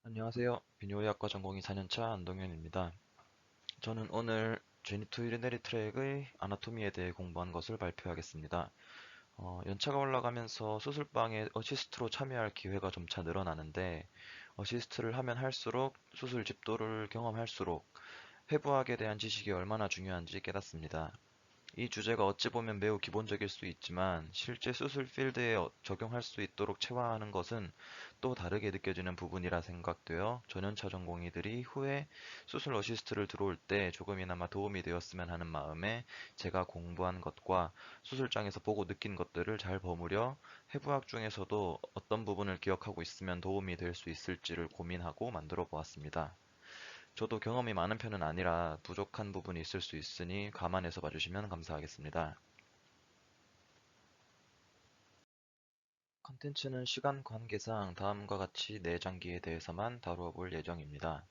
안녕하세요. 비뇨의학과 전공의 4년차 안동현입니다. 저는 오늘 제니투 유리네리 트랙의 아나토미에 대해 공부한 것을 발표하겠습니다. 연차가 올라가면서 수술방에 어시스트로 참여할 기회가 점차 늘어나는데 어시스트를 하면 할수록 수술 집도를 경험할수록 회부학에 대한 지식이 얼마나 중요한지 깨닫습니다. 이 주제가 어찌 보면 매우 기본적일 수 있지만 실제 수술 필드에 적용할 수 있도록 체화하는 것은 또 다르게 느껴지는 부분이라 생각되어 전연차 전공의들이 후에 수술 어시스트를 들어올 때 조금이나마 도움이 되었으면 하는 마음에 제가 공부한 것과 수술장에서 보고 느낀 것들을 잘 버무려 해부학 중에서도 어떤 부분을 기억하고 있으면 도움이 될 수 있을지를 고민하고 만들어 보았습니다. 저도 경험이 많은 편은 아니라 부족한 부분이 있을 수 있으니 감안해서 봐주시면 감사하겠습니다. 컨텐츠는 시간 관계상 다음과 같이 4장기에 대해서만 다루어 볼 예정입니다.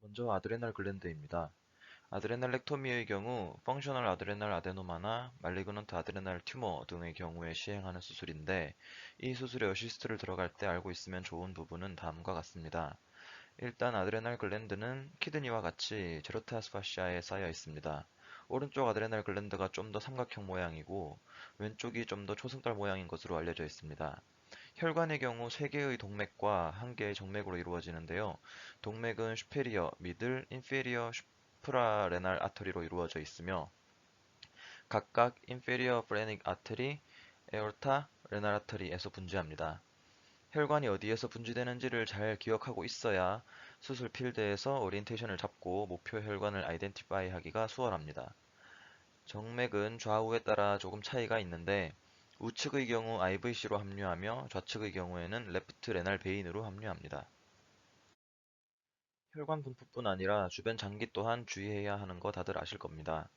먼저 아드레날 글랜드입니다. 아드레날렉토미의 경우 펑셔널 아드레날 아데노마나 말리그넌트 아드레날 튜머 등의 경우에 시행하는 수술인데 이 수술에 어시스트를 들어갈 때 알고 있으면 좋은 부분은 다음과 같습니다. 일단 아드레날 글랜드는 키드니와 같이 제로타스 파시아에 쌓여 있습니다. 오른쪽 아드레날 글랜드가 좀 더 삼각형 모양이고 왼쪽이 좀 더 초승달 모양인 것으로 알려져 있습니다. 혈관의 경우 3개의 동맥과 1개의 정맥으로 이루어지는데요. 동맥은 슈페리어, 미들, 인페리어 슈프라레날 아터리로 이루어져 있으며 각각 인페리어 프레닉 아터리, 에오르타, 레날 아터리에서 분지합니다. 혈관이 어디에서 분지되는지를 잘 기억하고 있어야 수술 필드에서 오리엔테이션을 잡고 목표 혈관을 아이덴티파이 하기가 수월합니다. 정맥은 좌우에 따라 조금 차이가 있는데 우측의 경우 IVC로 합류하며 좌측의 경우에는 레프트 레날 베인으로 합류합니다. 혈관 분포뿐 아니라 주변 장기 또한 주의해야 하는 거 다들 아실 겁니다.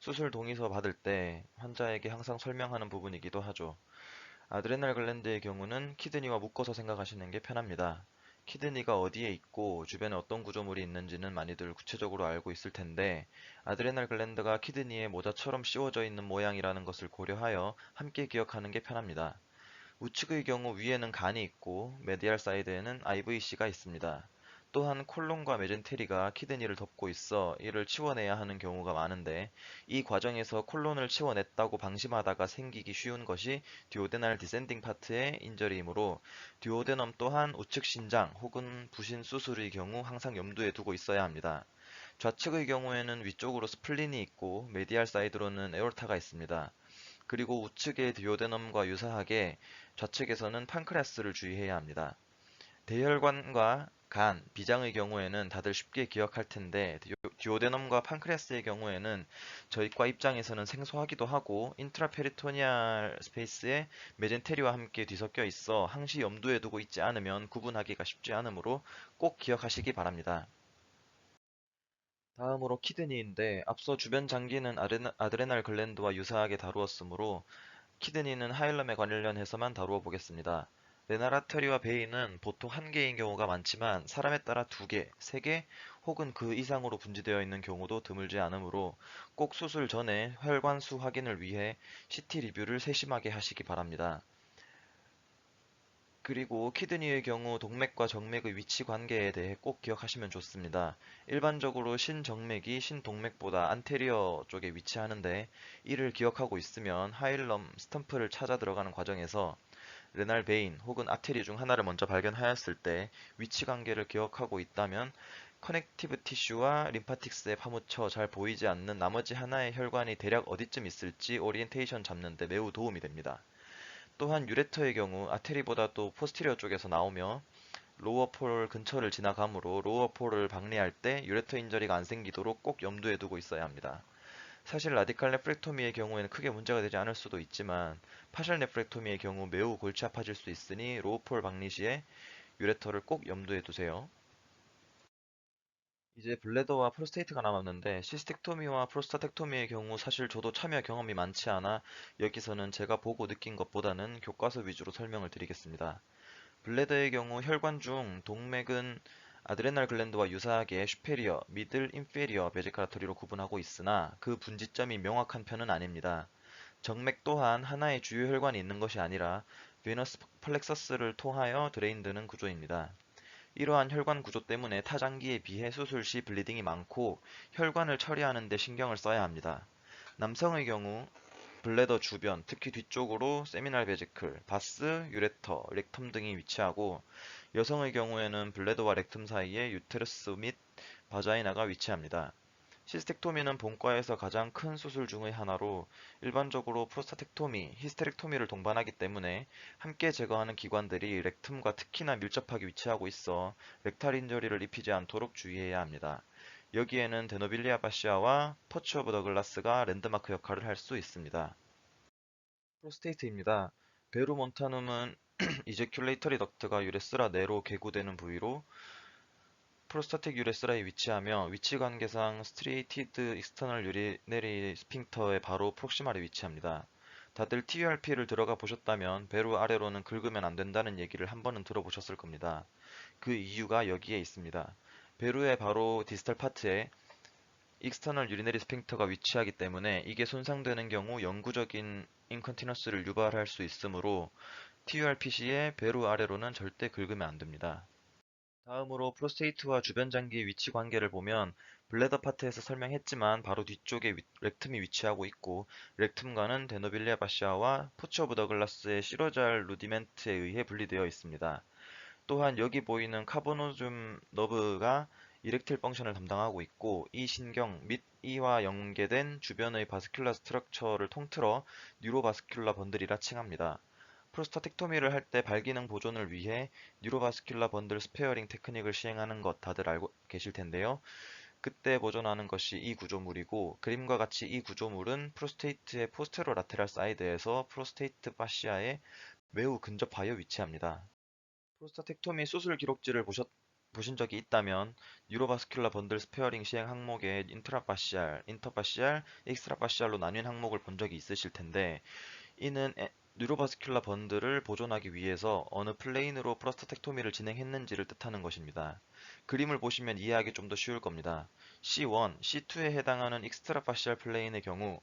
수술 동의서 받을 때 환자에게 항상 설명하는 부분이기도 하죠. 아드레날 글랜드의 경우는 키드니와 묶어서 생각하시는 게 편합니다. 키드니가 어디에 있고 주변에 어떤 구조물이 있는지는 많이들 구체적으로 알고 있을 텐데 아드레날 글랜드가 키드니에 모자처럼 씌워져 있는 모양이라는 것을 고려하여 함께 기억하는 게 편합니다. 우측의 경우 위에는 간이 있고 메디알 사이드에는 IVC가 있습니다. 또한 콜론과 메젠테리가 키드니를 덮고 있어 이를 치워내야 하는 경우가 많은데 이 과정에서 콜론을 치워냈다고 방심하다가 생기기 쉬운 것이 듀오데날 디센딩 파트의 인저리이므로 듀오데넘 또한 우측 신장 혹은 부신 수술의 경우 항상 염두에 두고 있어야 합니다. 좌측의 경우에는 위쪽으로 스플린이 있고 메디알 사이드로는 에올타가 있습니다. 그리고 우측의 듀오데넘과 유사하게 좌측에서는 판크레아스를 주의해야 합니다. 대혈관과 간, 비장의 경우에는 다들 쉽게 기억할 텐데 듀오데넘과 판크레아스의 경우에는 저희 과 입장에서는 생소하기도 하고 인트라페리토니알 스페이스에 메젠테리와 함께 뒤섞여 있어 항시 염두에 두고 있지 않으면 구분하기가 쉽지 않으므로 꼭 기억하시기 바랍니다. 다음으로 키드니인데 앞서 주변 장기는 아드레날 글랜드와 유사하게 다루었으므로 키드니는 하일럼에 관련해서만 다루어 보겠습니다. 레나라터리와 베인은 보통 한 개인 경우가 많지만 사람에 따라 두 개, 세 개 혹은 그 이상으로 분지되어 있는 경우도 드물지 않으므로 꼭 수술 전에 혈관수 확인을 위해 CT 리뷰를 세심하게 하시기 바랍니다. 그리고 키드니의 경우 동맥과 정맥의 위치 관계에 대해 꼭 기억하시면 좋습니다. 일반적으로 신정맥이 신동맥보다 안테리어 쪽에 위치하는데 이를 기억하고 있으면 하일럼 스탬프를 찾아 들어가는 과정에서 레날 베인 혹은 아테리 중 하나를 먼저 발견하였을 때 위치 관계를 기억하고 있다면 커넥티브 티슈와 림파틱스에 파묻혀 잘 보이지 않는 나머지 하나의 혈관이 대략 어디쯤 있을지 오리엔테이션 잡는 데 매우 도움이 됩니다. 또한 유레터의 경우 아테리보다도 포스티리어 쪽에서 나오며 로어폴 근처를 지나가므로 로어폴을 박리할 때 유레터 인저리가 안 생기도록 꼭 염두에 두고 있어야 합니다. 사실 라디칼 네프렉토미의 경우에는 크게 문제가 되지 않을 수도 있지만 파셜 네프렉토미의 경우 매우 골치 아파질 수 있으니 로어폴 박리 시에 유레터를 꼭 염두에 두세요. 이제 블레더와 프로스테이트가 남았는데 시스텍토미와 프로스타텍토미의 경우 사실 저도 참여 경험이 많지 않아 여기서는 제가 보고 느낀 것보다는 교과서 위주로 설명을 드리겠습니다. 블레더의 경우 혈관 중 동맥은 아드레날 글랜드와 유사하게 슈페리어, 미들, 인페리어 베지카라토리로 구분하고 있으나 그 분지점이 명확한 편은 아닙니다. 정맥 또한 하나의 주요 혈관이 있는 것이 아니라 베너스 플렉서스를 통하여 드레인되는 구조입니다. 이러한 혈관 구조 때문에 타장기에 비해 수술 시 블리딩이 많고 혈관을 처리하는 데 신경을 써야 합니다. 남성의 경우 블래더 주변, 특히 뒤쪽으로 세미날 베지클, 바스, 유레터, 렉텀 등이 위치하고 여성의 경우에는 블래더와 렉텀 사이에 유테러스 및 바자이나가 위치합니다. 시스텍토미는 본과에서 가장 큰 수술 중의 하나로 일반적으로 프로스타텍토미, 히스테렉토미를 동반하기 때문에 함께 제거하는 기관들이 렉텀과 특히나 밀접하게 위치하고 있어 렉탈 인저리를 입히지 않도록 주의해야 합니다. 여기에는 데노빌리아 파시아와 터치 오브 더 글라스가 랜드마크 역할을 할 수 있습니다. 프로스테이트입니다. 베루몬타눔은 이제큘레이터리 덕트가 유레스라 내로 개구되는 부위로 프로스타틱 유레스라에 위치하며 위치 관계상 스트레이티드 익스터널 유리네리 스핑터의 바로 프록시말에 위치합니다. 다들 TURP를 들어가 보셨다면 배로 아래로는 긁으면 안 된다는 얘기를 한 번은 들어보셨을 겁니다. 그 이유가 여기에 있습니다. 배루의 바로 디스탈 파트에 익스터널 유리네리 스핑터가 위치하기 때문에 이게 손상되는 경우 영구적인 인컨티너스를 유발할 수 있으므로 TURP 시에 배로 아래로는 절대 긁으면 안 됩니다. 다음으로 프로스테이트와 주변 장기의 위치 관계를 보면 블래더 파트에서 설명했지만 바로 뒤쪽에 렉툼이 위치하고 있고 렉툼과는 데노빌리아 바시아와 포치 오브 더 글라스의 시로잘 루디멘트에 의해 분리되어 있습니다. 또한 여기 보이는 카보노즘 너브가 이렉틸 펑션을 담당하고 있고 이 신경 및 이와 연계된 주변의 바스큘라 스트럭처를 통틀어 뉴로바스큘라 번들이라 칭합니다. 프로스타텍토미를 할 때 발기능 보존을 위해 뉴로바스큘라 번들 스페어링 테크닉을 시행하는 것 다들 알고 계실 텐데요. 그때 보존하는 것이 이 구조물이고 그림과 같이 이 구조물은 프로스테이트의 포스테로라테랄 사이드에서 프로스테이트 파시아에 매우 근접하여 위치합니다. 프로스타텍토미 수술 기록지를 보신 적이 있다면 뉴로바스큘라 번들 스페어링 시행 항목에 인트라파시알, 인터파시알, 익스트라파시알로 나뉜 항목을 본 적이 있으실 텐데 이는 뉴로바스큘라 번들을 보존하기 위해서 어느 플레인으로 프로스타텍토미를 진행했는지를 뜻하는 것입니다. 그림을 보시면 이해하기 좀 더 쉬울 겁니다. C1, C2에 해당하는 익스트라파시알 플레인의 경우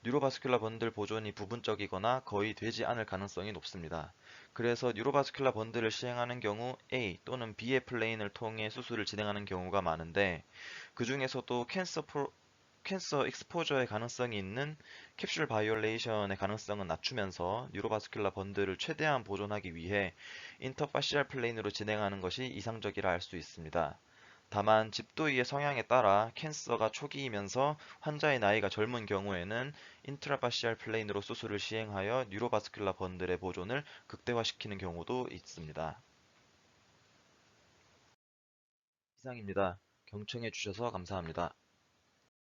뉴로바스큘라 번들 보존이 부분적이거나 거의 되지 않을 가능성이 높습니다. 그래서 뉴로바스큘라 번들을 시행하는 경우 A 또는 B의 플레인을 통해 수술을 진행하는 경우가 많은데 그 중에서도 캔서 익스포저의 가능성이 있는 캡슐 바이올레이션의 가능성은 낮추면서 뉴로바스큘라 번들을 최대한 보존하기 위해 인터파시알 플레인으로 진행하는 것이 이상적이라 할 수 있습니다. 다만 집도의의 성향에 따라 캔서가 초기이면서 환자의 나이가 젊은 경우에는 인트라파시알 플레인으로 수술을 시행하여 뉴로바스큘라 번들의 보존을 극대화시키는 경우도 있습니다. 이상입니다. 경청해 주셔서 감사합니다.